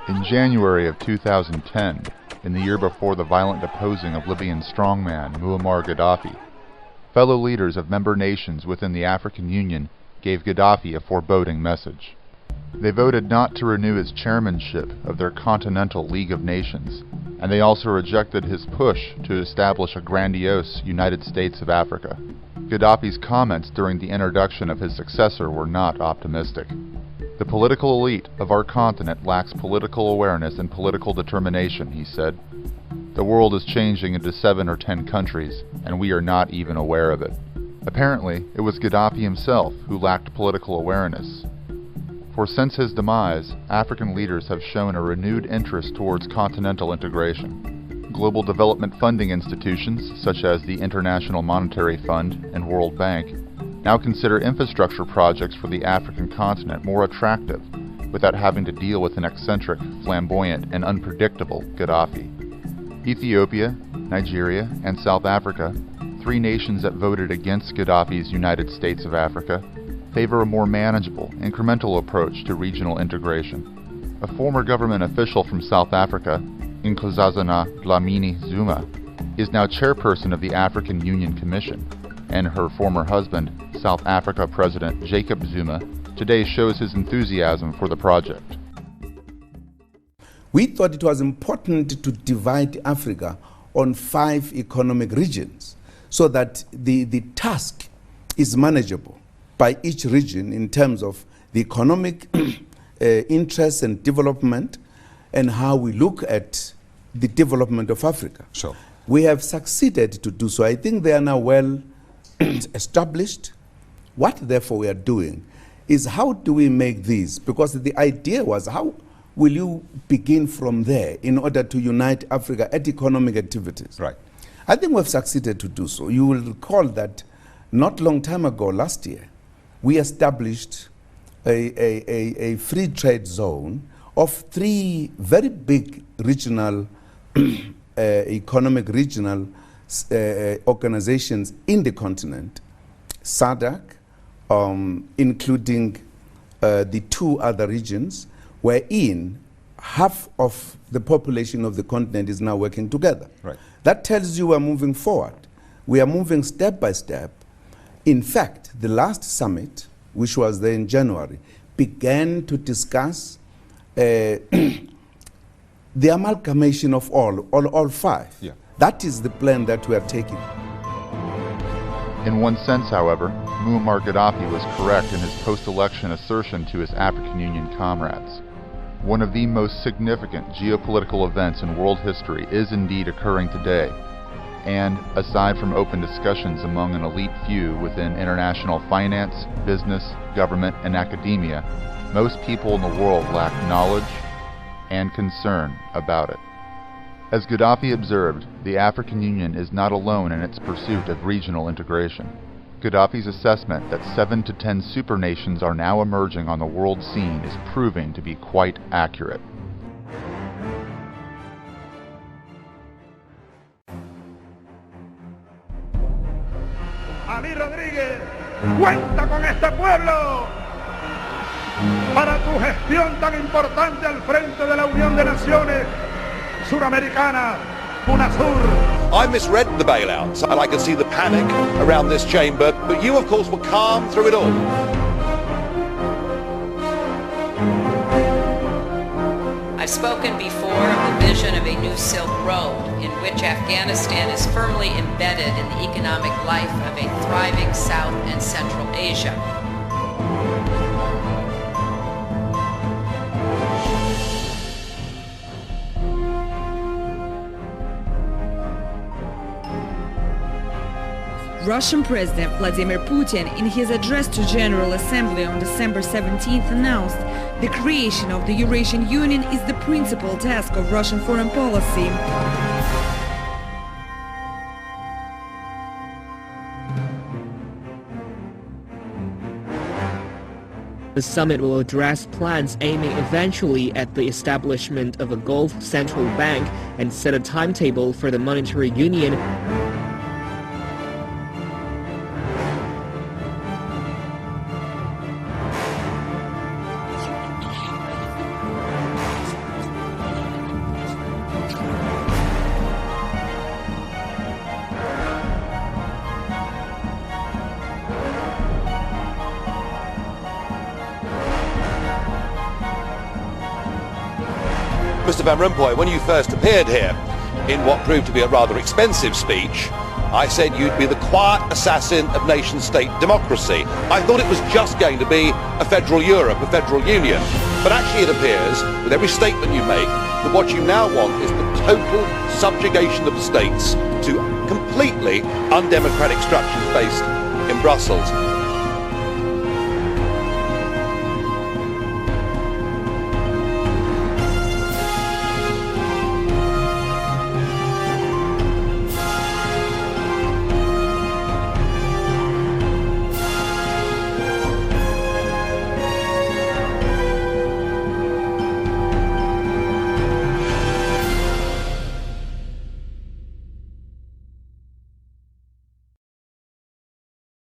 In January of 2010, in the year before the violent deposing of Libyan strongman Muammar Gaddafi, fellow leaders of member nations within the African Union gave Gaddafi a foreboding message. They voted not to renew his chairmanship of their continental League of Nations, and they also rejected his push to establish a grandiose United States of Africa. Gaddafi's comments during the introduction of his successor were not optimistic. The political elite of our continent lacks political awareness and political determination, he said. The world is changing into 7 or 10 countries, and we are not even aware of it. Apparently, it was Gaddafi himself who lacked political awareness. For since his demise, African leaders have shown a renewed interest towards continental integration. Global development funding institutions, such as the International Monetary Fund and World Bank, now consider infrastructure projects for the African continent more attractive without having to deal with an eccentric, flamboyant, and unpredictable Gaddafi. Ethiopia, Nigeria, and South Africa, 3 nations that voted against Gaddafi's United States of Africa, favor a more manageable, incremental approach to regional integration. A former government official from South Africa, Nkosazana Dlamini Zuma, is now chairperson of the African Union Commission, and her former husband, South Africa President Jacob Zuma, today shows his enthusiasm for the project. We thought it was important to divide Africa on 5 economic regions so that the task is manageable by each region in terms of the economic interests and development and how we look at the development of Africa. Sure. We have succeeded to do so. I think they are now well established. What therefore we are doing is how do we make these, because the idea was how will you begin from there in order to unite Africa at economic activities. Right. I think we've succeeded to do so. You will recall that not long time ago, last year, we established a free trade zone of 3 very big regional economic regional organizations in the continent, SADC, including the 2 other regions, wherein half of the population of the continent is now working together. Right. That tells you we're moving forward. We are moving step by step. In fact, the last summit, which was there in January, began to discuss the amalgamation of all 5. Yeah. That is the plan that we are taking. In one sense, however, Muammar Gaddafi was correct in his post-election assertion to his African Union comrades. One of the most significant geopolitical events in world history is indeed occurring today, and, aside from open discussions among an elite few within international finance, business, government, and academia, most people in the world lack knowledge and concern about it. As Gaddafi observed, the African Union is not alone in its pursuit of regional integration. Gaddafi's assessment that 7 to 10 supernations are now emerging on the world scene is proving to be quite accurate. Ali Rodríguez, cuenta con este pueblo para tu gestión tan importante al frente de la Unión de Naciones Suramericana, UNASUR. I misread the bailouts and I could see the panic around this chamber, but you of course were calm through it all. I've spoken before of the vision of a new Silk Road in which Afghanistan is firmly embedded in the economic life of a thriving South and Central Asia. Russian President Vladimir Putin, in his address to General Assembly on December 17th, announced the creation of the Eurasian Union is the principal task of Russian foreign policy. The summit will address plans aiming eventually at the establishment of a Gulf central bank and set a timetable for the monetary union. Mr. Van Rompuy, when you first appeared here in what proved to be a rather expensive speech, I said you'd be the quiet assassin of nation-state democracy. I thought it was just going to be a federal Europe, a federal union. But actually it appears, with every statement you make, that what you now want is the total subjugation of the states to completely undemocratic structures based in Brussels.